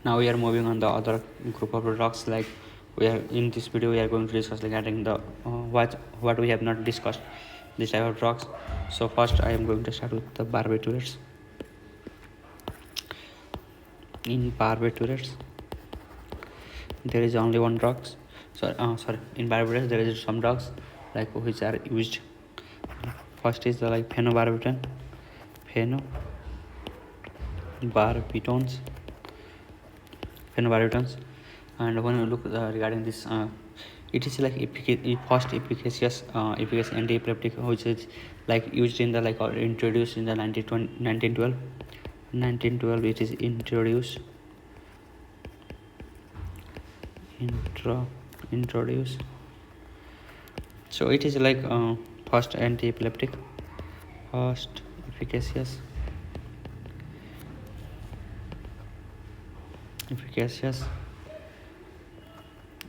Now we are moving on the other group of drugs. Like we are in this video, we are going to discuss regarding the what we have not discussed this type of drugs. So first, I am going to start with the barbiturates. In barbiturates, there is only one drugs. In barbiturates there is some drugs like which are used. First is the like phenobarbital, phenobarbitons. And when you look regarding this, it is like first efficacious antiepileptic, which is like used in the like or introduced in the 1912. It is introduced. So it is like first antiepileptic, first efficacious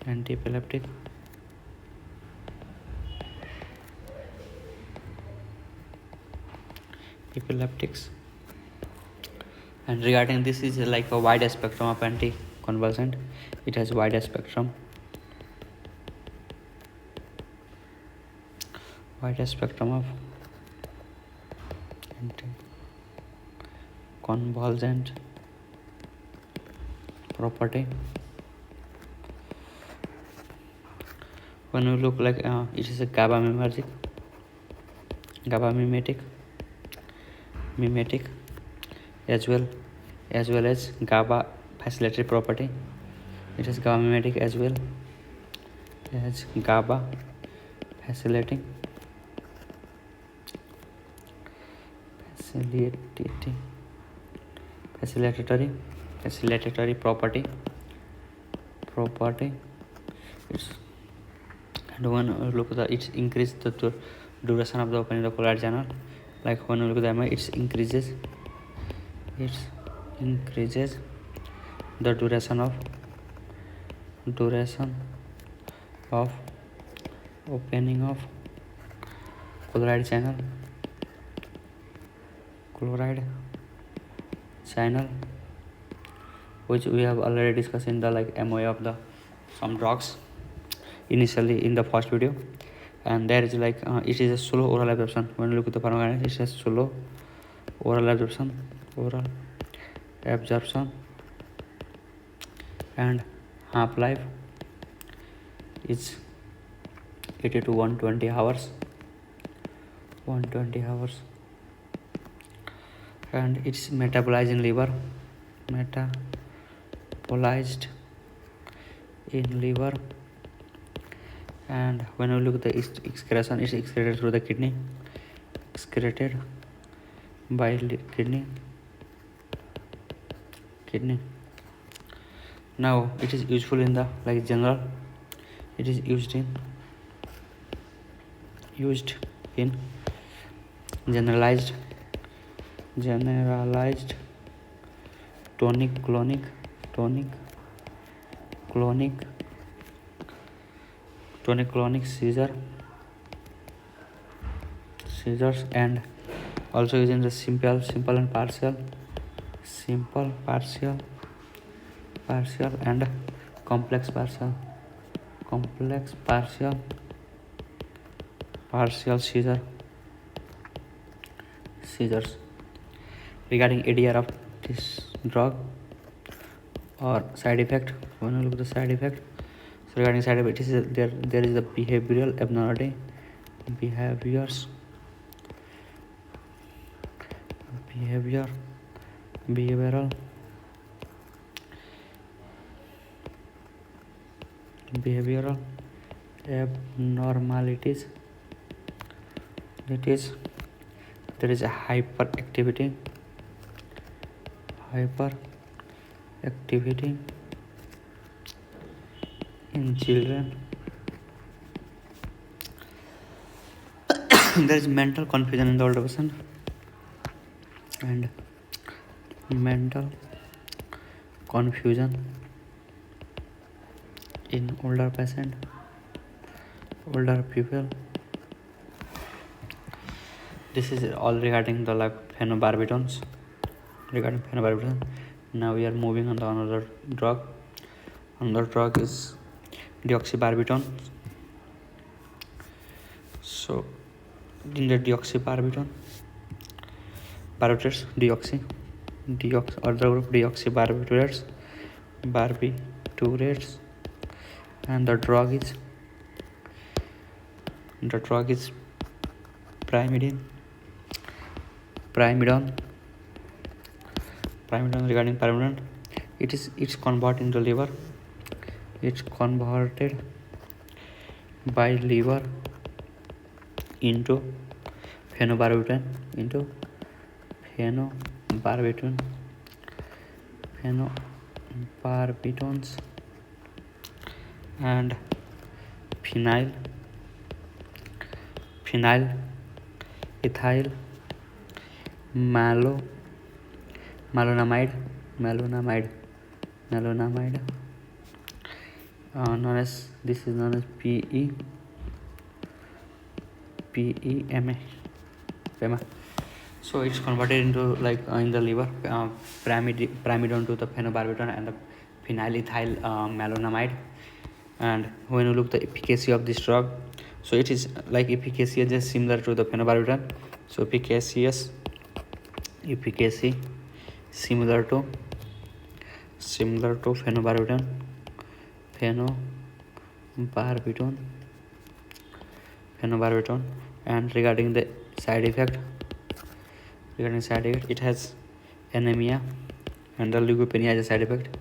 antiepileptic. Epileptics. And regarding this is like a wide spectrum of anticonvulsant. It has wide spectrum of anticonvulsant property. When you look like it is a GABA mimetic as well as GABA facilitated property. It is GABA mimetic as well as GABA facilitatory property. It's, and when you look at it increase the duration of the opening of the chloride channel. Like when you look at the MI, it increases the duration of opening of chloride channel, which we have already discussed in the like MOA of the some drugs initially in the first video. And there is like it is a slow oral absorption. When you look at the pharmacokinetics, it is slow oral absorption, and half-life is 80 to 120 hours. And it's metabolized in liver. And when you look at the excretion, it's excreted through the kidney. Now it is useful in the like general. It is used in generalized tonic-clonic seizures, and also using the simple and partial and complex partial seizures. Regarding ADR of this drug or side effect, when you look at the side effect, so regarding side effect, it is there is a behavioral abnormality, behavioral abnormalities. There is a hyperactivity in children. There is mental confusion in the older person and mental confusion in older people. This is all regarding the like phenobarbital. Now we are moving on to another drug. Another drug is deoxybarbital. So in the deoxybarbital, barbiturates, other group deoxybarbiturates, and the drug is primidone. Regarding primidone, it's converted into liver. It's converted by liver into phenobarbital, phenobarbitons and phenyl ethyl malonamide, known as PEMA. So it's converted into in the liver, primidone to the phenobarbital and the phenylethyl malonamide. And when you look the efficacy of this drug, so it is efficacy just similar to the phenobarbital. So efficacy similar to phenobarbital, and regarding the side effect, it has anemia and the leukopenia as a side effect.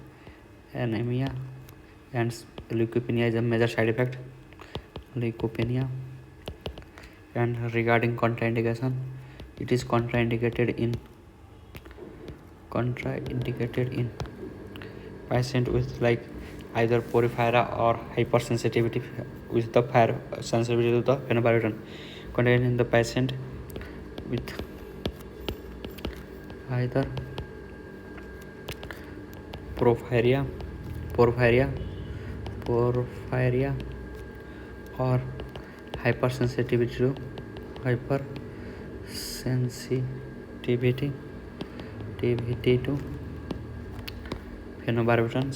Anemia and leukopenia is a major side effect. And regarding contraindication, it is contraindicated in patient with either porphyria or hypersensitivity with the sensitivity to the phenobarbital. Contained in the patient with either porphyria or hypersensitivity to phenobarbital.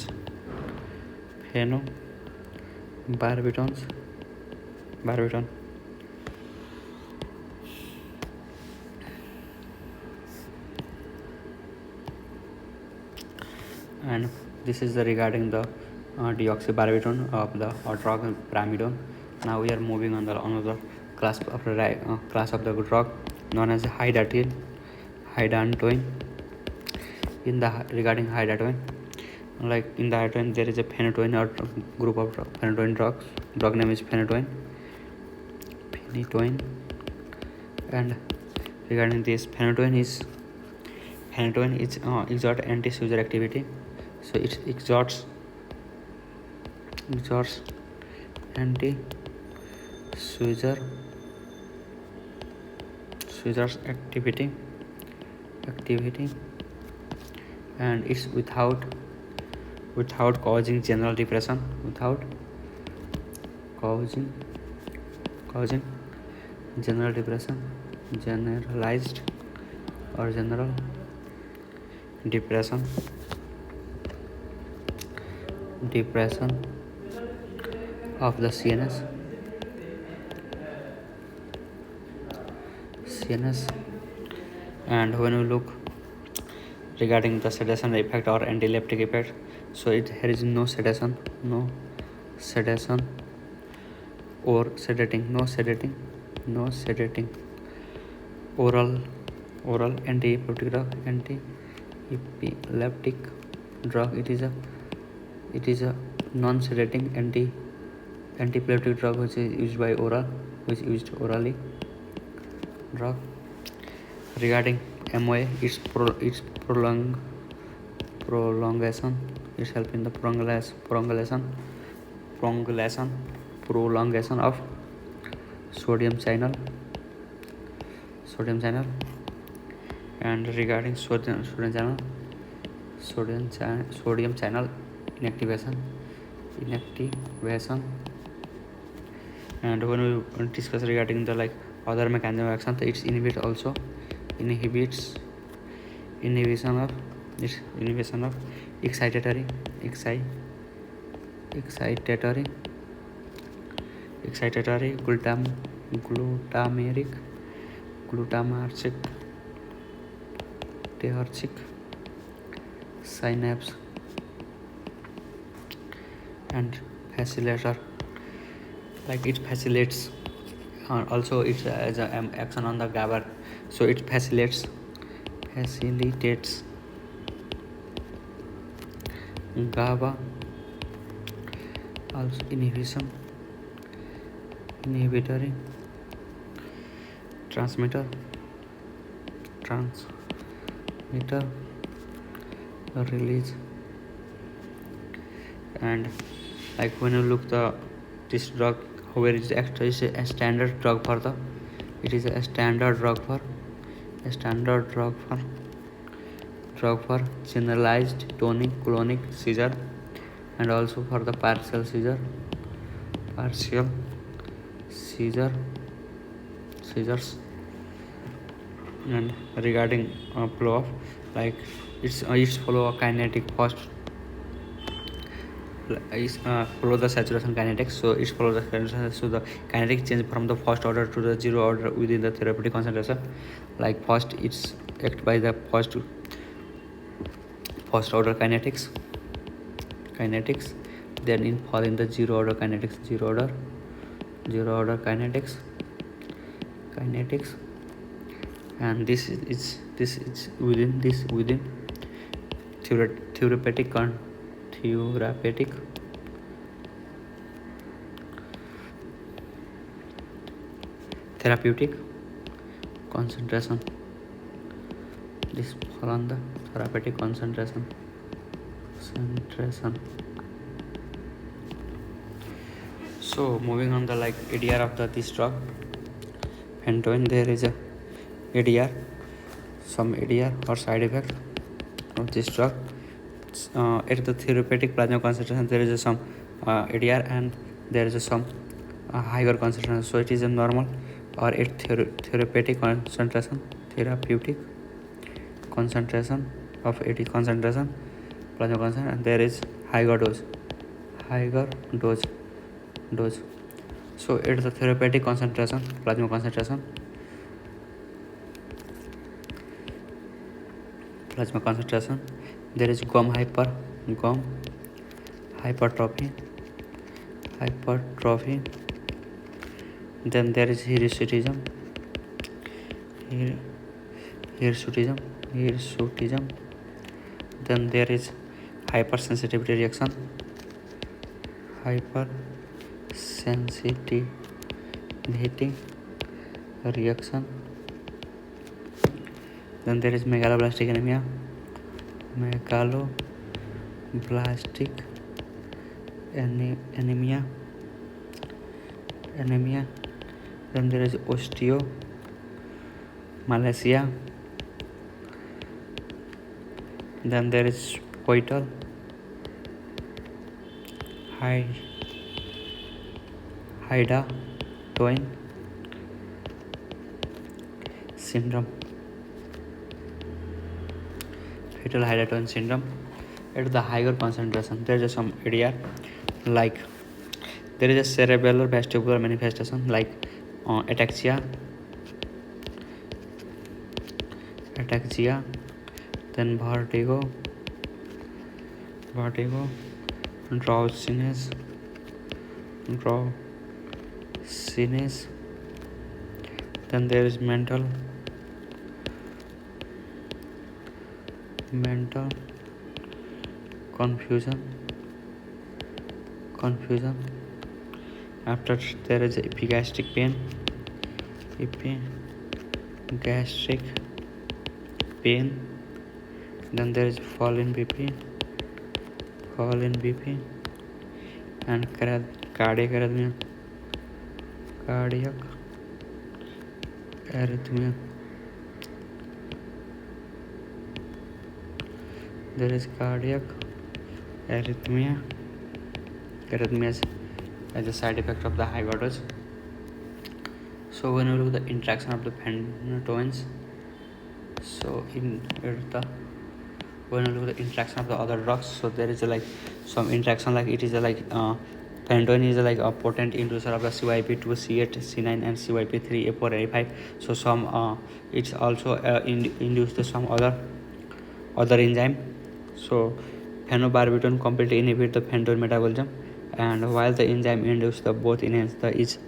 And this is regarding the deoxybarbital of the drug primidone. Now we are moving on the another class of the drug known as hydantoin. Regarding hydantoin, in the hydantoin there is a phenytoin or group of phenytoin drugs. Drug name is phenytoin. And regarding this, phenytoin exert anti-seizure activity. So it exerts anti-seizure activity, and it's without causing general depression, generalized or general depression of the CNS. And when we look regarding the sedation effect or antiepileptic effect, so here is no sedation or sedating, oral antiepileptic drug. It is a non-sedating antiepileptic drug which is used orally drug. Regarding MOA, its prolongation. It helps in the prolongation of sodium channel. And regarding sodium channel inactivation. And when we discuss regarding the other mechanism of action, it inhibits inhibition of It's inhibition of excitatory glutamatergic teergic synapse and facilitator, like it facilitates. Also it has an action on the GABA, so it facilitates GABA. Also inhibitory transmitter release. And like when you look this drug, where it is actually a standard drug for generalized tonic-clonic seizure, and also for the partial seizures. And regarding flow of, like it's follow a kinetic first, follow the saturation kinetics. So it follows the saturation, so the kinetic change from the first order to the zero order within the therapeutic concentration. Like first it's act by the first order kinetics, then in fall in the zero order kinetics, and this is within therapeutic concentration. This fall on the therapeutic concentration. So moving on the like ADR of this drug, and when there is a ADR, some ADR or side effect of this drug, at the therapeutic plasma concentration there is some ADR, and there is some higher concentration. So it is a normal or at therapeutic concentration of 80 concentration plasma concentration, and there is higher dose. So at the therapeutic concentration plasma concentration there is gum hypertrophy, then there is hirsutism, then there is hypersensitivity reaction, then there is megaloblastic anemia, then there is osteomalacia, then there is coital hydantoin syndrome, fetal hydantoin syndrome. At the higher concentration there is some ADR, like there is a cerebellar vestibular manifestation, like ataxia, then vertigo, drowsiness, then there is mental confusion. After there is epigastric pain, then there is fall in BP, and cardiac arrhythmia. There is cardiac arrhythmias as a side effect of the high dose. So when we look at the interaction of the phenytoins, so in the when you look at the interaction of the other drugs, so there is like some interaction, like it is phenytoin is a potent inducer of the CYP2, C8, C9 and CYP3, A4 and A5. So some it's also induced some other enzyme. So phenobarbital completely inhibit the phenytoin metabolism, and while the enzyme induce the both enhance the each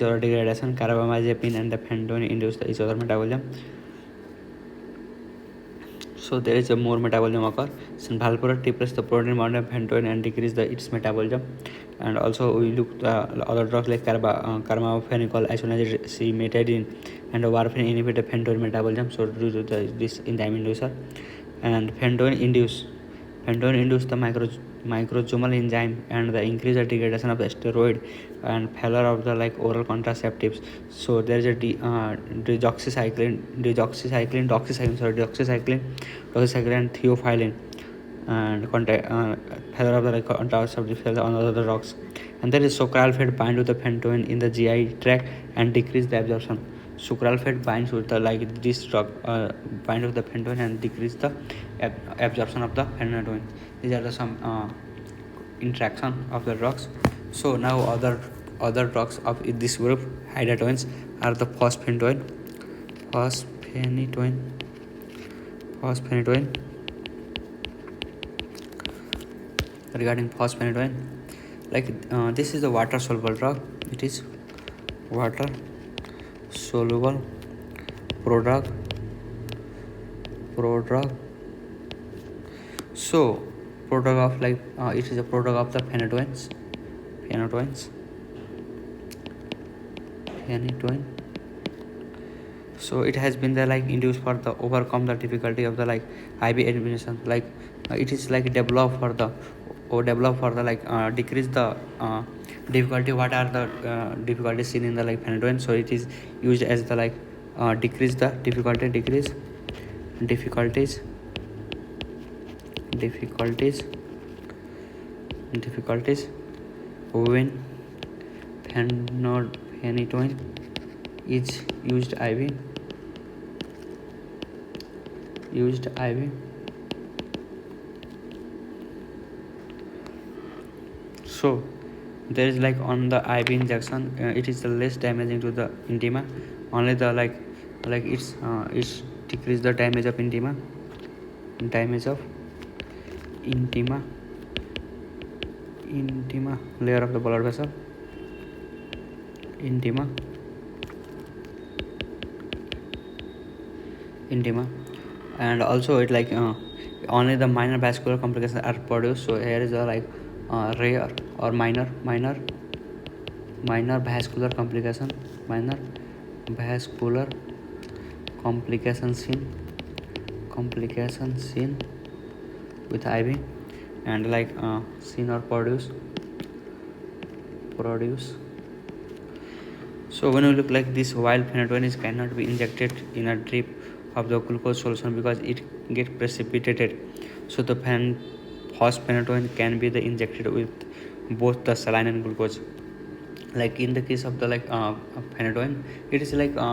other degradation, carbamazepine and the phenytoin induce the each other metabolism. So there is a more metabolism occur. Valproate depress the protein bound of phenytoin and decrease its metabolism. And also we look the other drugs like carbamazepine, isoniazid, cemetidine and warfarin inhibit the phenytoin metabolism. So due to this enzyme inducer. And phenytoin induce the microsomal enzyme and the increase the degradation of the steroid and failure of the oral contraceptives. So there is a doxycycline and theophylline and failure of the contraceptive failure on other drugs. And there is sucralfate bind to the phenytoin in the GI tract and decrease the absorption. Sucralfate binds with the this drug bind with the phenytoin and decrease the absorption of the phenytoin. These are the some interaction of the drugs. So now other drugs of this group hydatoins are the phosphenitoin. Regarding phosphenitoin, this is the water soluble drug. It is water soluble prodrug. So prodrug of it is a prodrug of the phenytoin. So it has been induced for the overcome the difficulty of the IV administration. It is developed for the decrease the difficulty. What are the difficulties seen in the phenytoin? So it is used as the decrease the difficulties when phenytoin is used IV. So there is on the IV injection, it is less damaging to the intima. Only the it's decrease the damage of intima layer of the blood vessel, intima, and also it only the minor vascular complications are produced. So here is a rare or minor vascular complication, seen with IV, and seen or produce. So when you look this, while phenytoin cannot be injected in a drip of the glucose solution because it gets precipitated, so the phosphenitoin can be injected with both the saline and glucose. In the case of the phenytoin, it is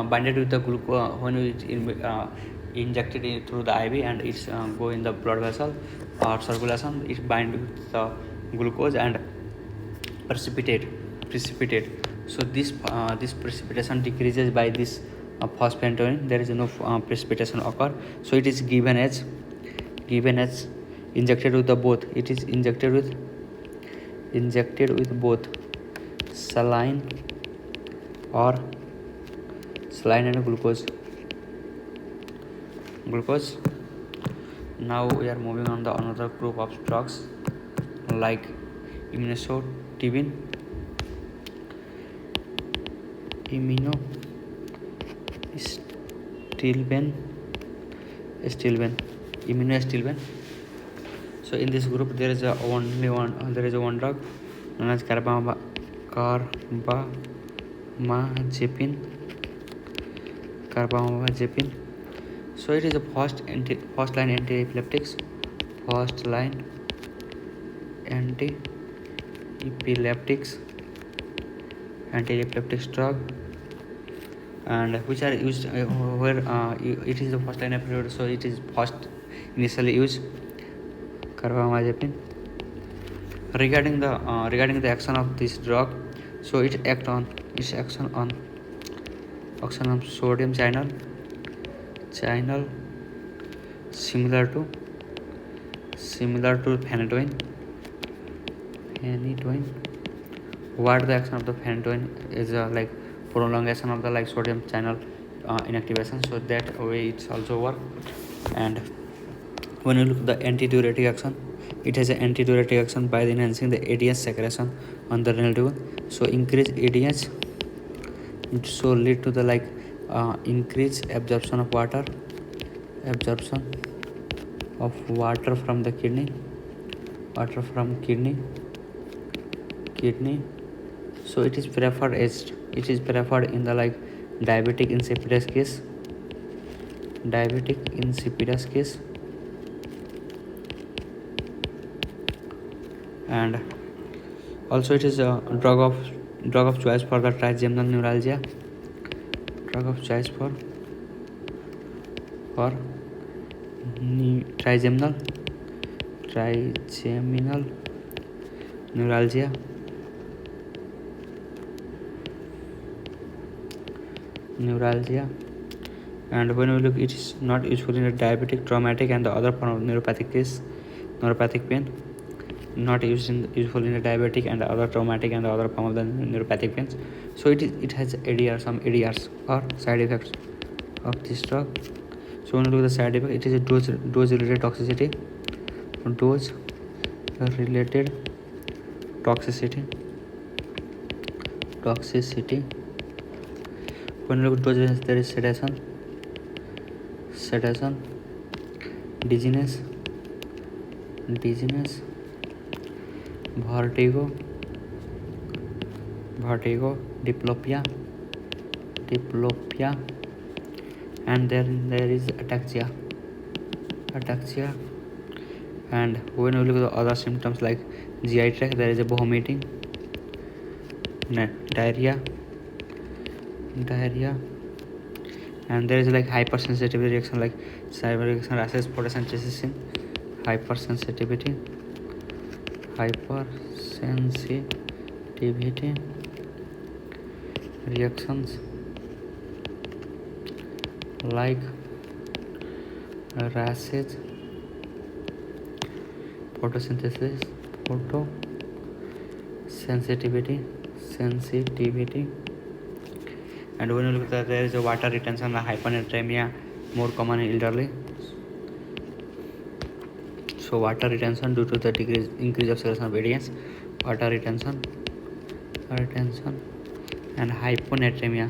binded with the glucose when it injected it through the IV, and it's go in the blood vessel or circulation. It bind with the glucose and precipitate. So this precipitation decreases by this phosphenitoin. There is no precipitation occur. So it is given as injected with the both. It is injected with both saline and glucose. Now we are moving on the another group of drugs like immunostilben, immunostilben. So in this group there is one drug known as carbamazepine. So it is a first line antiepileptics. Antiepileptics drug, and which are used where it is the first line of period. So it is first initially used carbamazepine. Regarding the action of this drug, so its action on sodium channel similar to phenytoin. What the action of the phenytoin is like prolongation of the like sodium channel inactivation, so that way it's also work. And when you look at the antidiuretic action, it has an antidiuretic action by enhancing the ADH secretion on the renal tube. So increase ADH, so lead to the like increased absorption of water from the kidney. So it is preferred in the like diabetic insipidus case. And also it is a drug of choice for the trigeminal neuralgia. Trigeminal neuralgia. And when we look, it is not useful in a diabetic, traumatic and the other form of neuropathic pain. Not useful in a diabetic and other traumatic and the other form of the neuropathic pains. So it has some ADRs or side effects of this drug. So when we look at the side effect, it is a dose related toxicity. When we look at dosage, there is sedation, dizziness, vertigo, diplopia, and then there is ataxia. And when we look at the other symptoms like GI tract, there is a vomiting, diarrhea, and there is like hypersensitivity reaction like cyber reaction, rashes, potassium, cystine, hypersensitivity reactions like rashes, photosensitivity. And when you look at that, there is a water retention, hyponatremia, more common in elderly. So water retention due to the increase of secretion of ADH, water retention, and hyponatremia,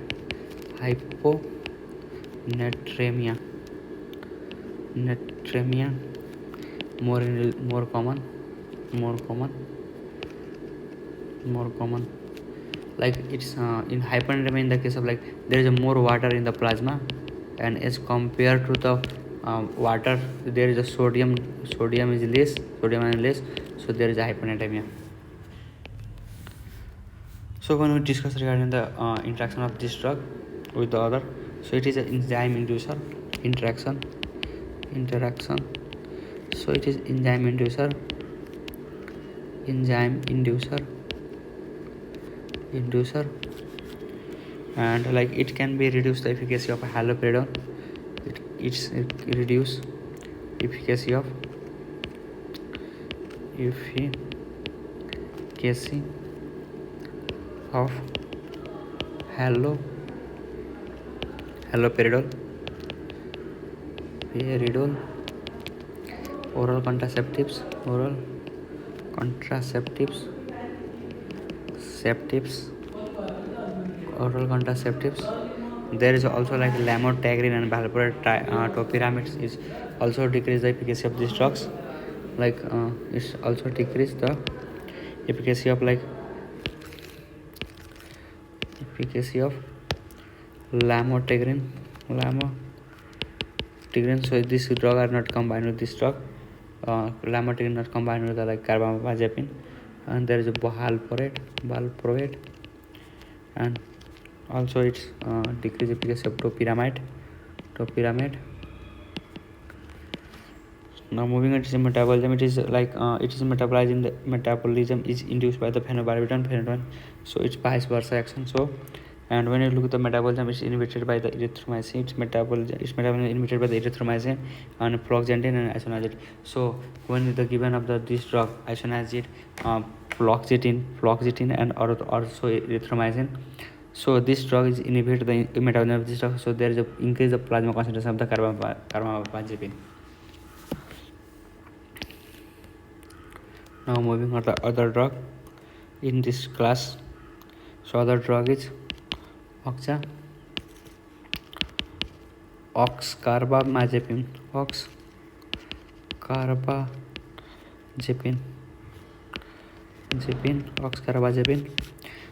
more common. Like it's in hyponatremia, in the case of like there is a more water in the plasma, and as compared to the water, there is a sodium is less, so there is a hyponatremia. So when we discuss regarding the interaction of this drug with the other, so it is an enzyme inducer interaction. So it is enzyme inducer, and like it can be reduce the efficacy of haloperidol. It's reduce efficacy of haloperidol. Oral contraceptives. There is also like lamotrigine and valproate topiramate is also decrease the efficacy of these drugs. Like it's also decrease the efficacy of lamotrigine. So this drug are not combined with this drug. Lamotrigine not combined with the like carbamazepine, and there is a valproate, and also it's decrease efficacy of topiramate. Now moving on to metabolism, it is it is metabolized in the metabolism is induced by the phenobarbital, so it's vice versa action. So, and when you look at the metabolism, it's inhibited by the erythromycin. Its metabolism inhibited by the erythromycin and fluoxetine and isoniazid. So when the given of this drug isoniazid, fluoxetine and also erythromycin. So this drug is inhibit the metabolism of this drug. So there is a increase the plasma concentration of the carbamazepine. Now moving on to the other drug in this class. So other drug is oxcarbazepine. Oxcarbazepine.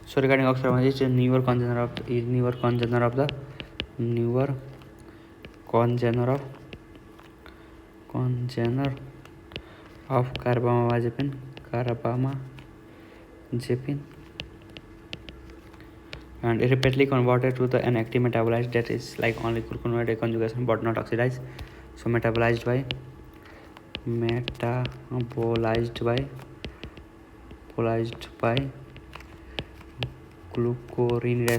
So regarding oxcarbazepine, it's a newer congener of carbamazepine, and rapidly converted to an active metabolite that is like only gluconate conjugation but not oxidized. So metabolized by glucuronide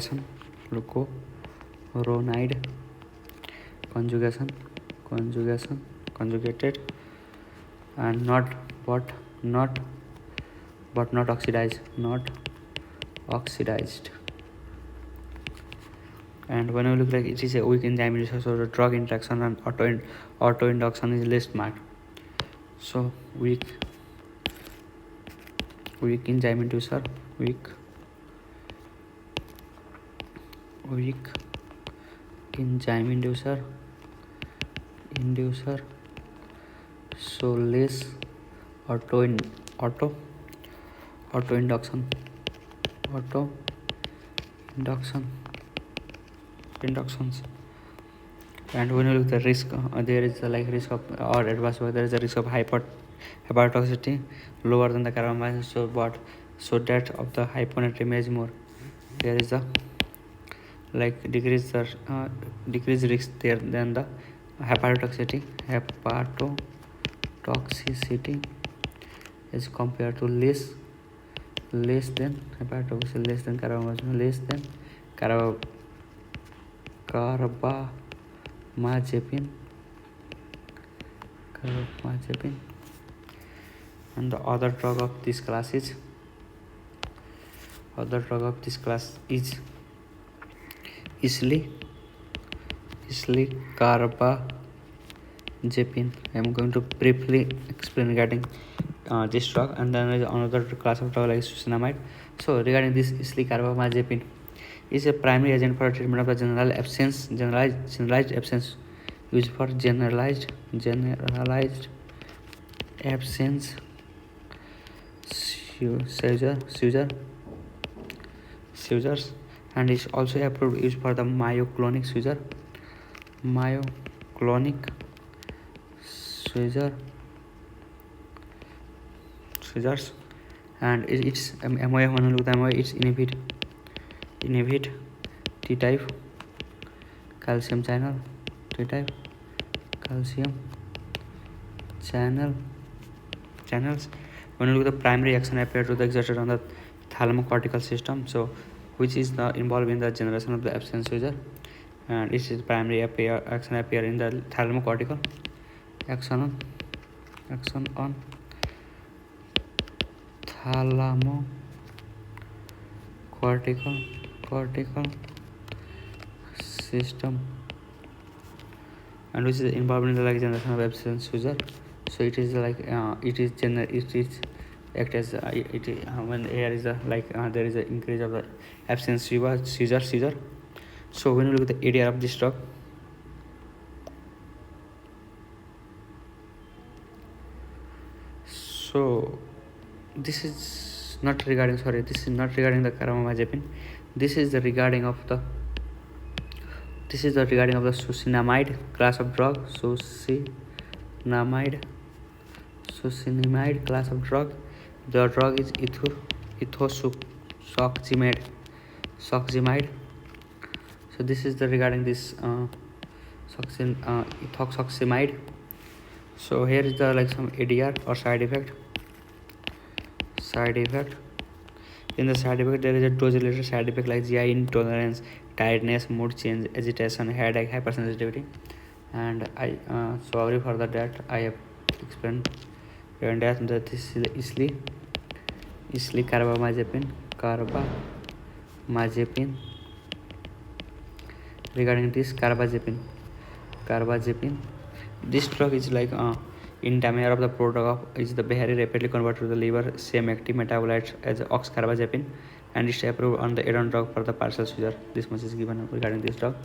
conjugated and not oxidized. And when we look like it is a weak enzyme inducer, so the drug interaction and auto induction is less marked. So weak enzyme inducer, so less auto inductions. And when you look at the risk, there is a risk of or adverse, there is a risk of hepatotoxicity lower than the carbamazepine. So that of the hyponatremia is more. There is a decreased risk there than the hepatotoxicity is compared to less than hepatotoxicity, less than carbamazepine. And the other drug of this class is carbazepine. I am going to briefly explain regarding this drug, and then there is another class of drug like succinimide. So regarding this carbamazepine is a primary agent for treatment of the generalized absence used for generalized absence seizures, and is also approved used for the myoclonic seizures, and its MOA, when you look at the MOA, it's inhibit T-type calcium channels. When you look at the primary action appear to the exerted on the thalamocortical system, so which is involved in the generation of the absence seizure, and its primary action appear in the thalamocortical action on thalamocortical system, and which is involved in the generation of absence seizure. So it is act as when there is there is an increase of the absence seizure. So when you look at the area of this drug, so this is not regarding the carbamazepine. This is the regarding of the succinimide class of drug. Succinimide class of drug. The drug is ethosuximide. So this is the regarding this ethosuximide. So here is the like some ADR or side effect. In the side effect, there is a dose related side effect like GI intolerance, tiredness, mood change, agitation, headache, hypersensitivity. And I sorry for that I have explained that this is easily carbamazepine. Regarding this carbazepine, this drug is like entamer of the product is the very rapidly converted to the liver, same active metabolite as oxcarbazepine, and it's approved on the add-on drug for the partial seizure. This much is given regarding this drug.